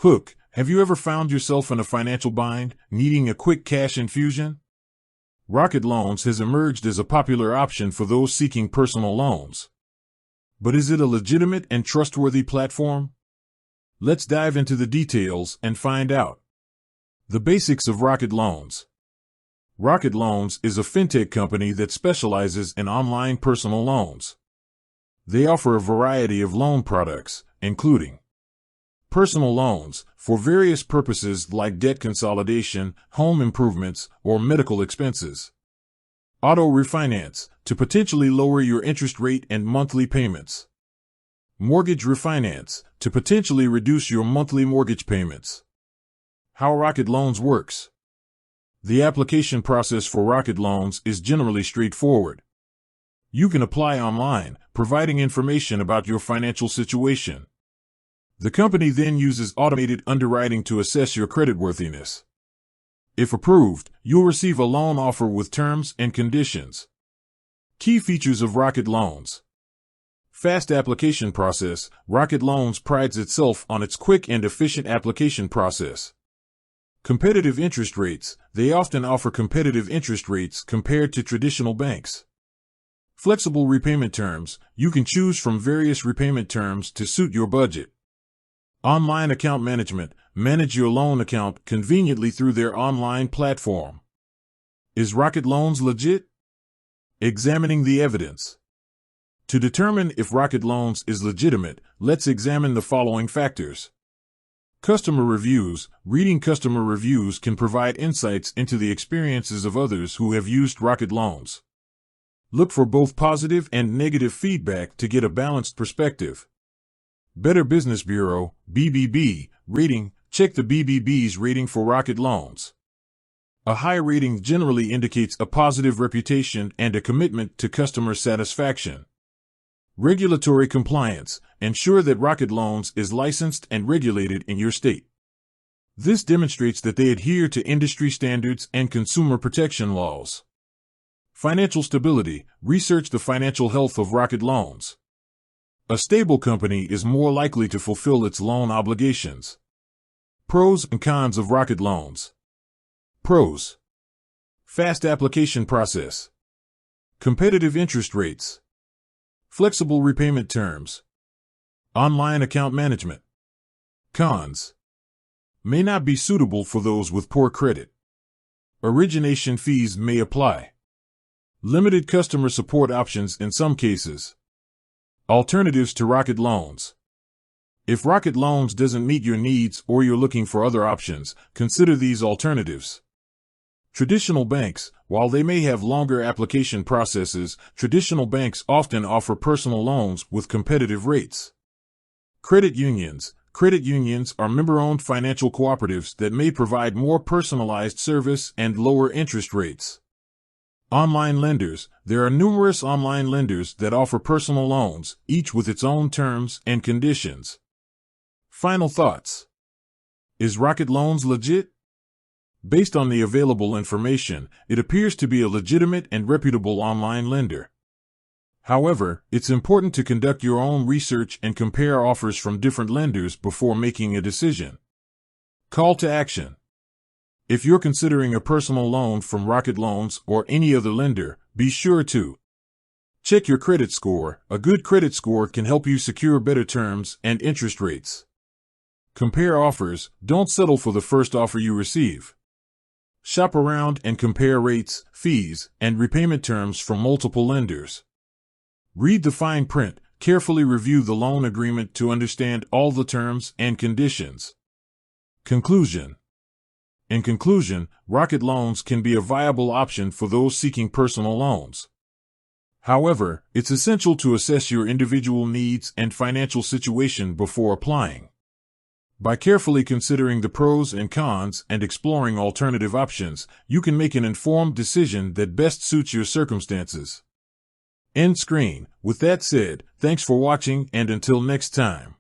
Hook, have you ever found yourself in a financial bind, needing a quick cash infusion? Rocket Loans has emerged as a popular option for those seeking personal loans. But is it a legitimate and trustworthy platform? Let's dive into the details and find out. The basics of Rocket Loans. Rocket Loans is a fintech company that specializes in online personal loans. They offer a variety of loan products, including personal loans for various purposes like debt consolidation, home improvements, or medical expenses. Auto refinance to potentially lower your interest rate and monthly payments. Mortgage refinance to potentially reduce your monthly mortgage payments. How Rocket Loans works. The application process for Rocket Loans is generally straightforward. You can apply online, providing information about your financial situation. The company then uses automated underwriting to assess your creditworthiness. If approved, you'll receive a loan offer with terms and conditions. Key features of Rocket Loans. Fast application process. Rocket Loans prides itself on its quick and efficient application process. Competitive interest rates. They often offer competitive interest rates compared to traditional banks. Flexible repayment terms. You can choose from various repayment terms to suit your budget. Online account management. Manage your loan account conveniently through their online platform. Is Rocket Loans legit? Examining the evidence. To determine if Rocket Loans is legitimate, let's examine the following factors. Customer reviews. Reading customer reviews can provide insights into the experiences of others who have used Rocket Loans. Look for both positive and negative feedback to get a balanced perspective. Better Business Bureau, BBB, rating. Check the BBB's rating for Rocket Loans. A high rating generally indicates a positive reputation and a commitment to customer satisfaction. Regulatory compliance. Ensure that Rocket Loans is licensed and regulated in your state. This demonstrates that they adhere to industry standards and consumer protection laws. Financial stability. Research the financial health of Rocket Loans. A stable company is more likely to fulfill its loan obligations. Pros and cons of Rocket Loans. Pros. Fast application process. Competitive interest rates. Flexible repayment terms. Online account management. Cons. May not be suitable for those with poor credit. Origination fees may apply. Limited customer support options in some cases. Alternatives to Rocket Loans. If Rocket Loans doesn't meet your needs or you're looking for other options, consider these alternatives. Traditional banks. While they may have longer application processes, traditional banks often offer personal loans with competitive rates. Credit unions. Credit unions are member-owned financial cooperatives that may provide more personalized service and lower interest rates. Online lenders. There are numerous online lenders that offer personal loans, each with its own terms and conditions. Final thoughts. Is Rocket Loans legit? Based on the available information, it appears to be a legitimate and reputable online lender. However, it's important to conduct your own research and compare offers from different lenders before making a decision. Call to action. If you're considering a personal loan from Rocket Loans or any other lender, be sure to check your credit score. A good credit score can help you secure better terms and interest rates. Compare offers. Don't settle for the first offer you receive. Shop around and compare rates, fees, and repayment terms from multiple lenders. Read the fine print. Carefully review the loan agreement to understand all the terms and conditions. Conclusion. In conclusion, Rocket Loans can be a viable option for those seeking personal loans. However, it's essential to assess your individual needs and financial situation before applying. By carefully considering the pros and cons and exploring alternative options, you can make an informed decision that best suits your circumstances. End screen. With that said, thanks for watching and until next time.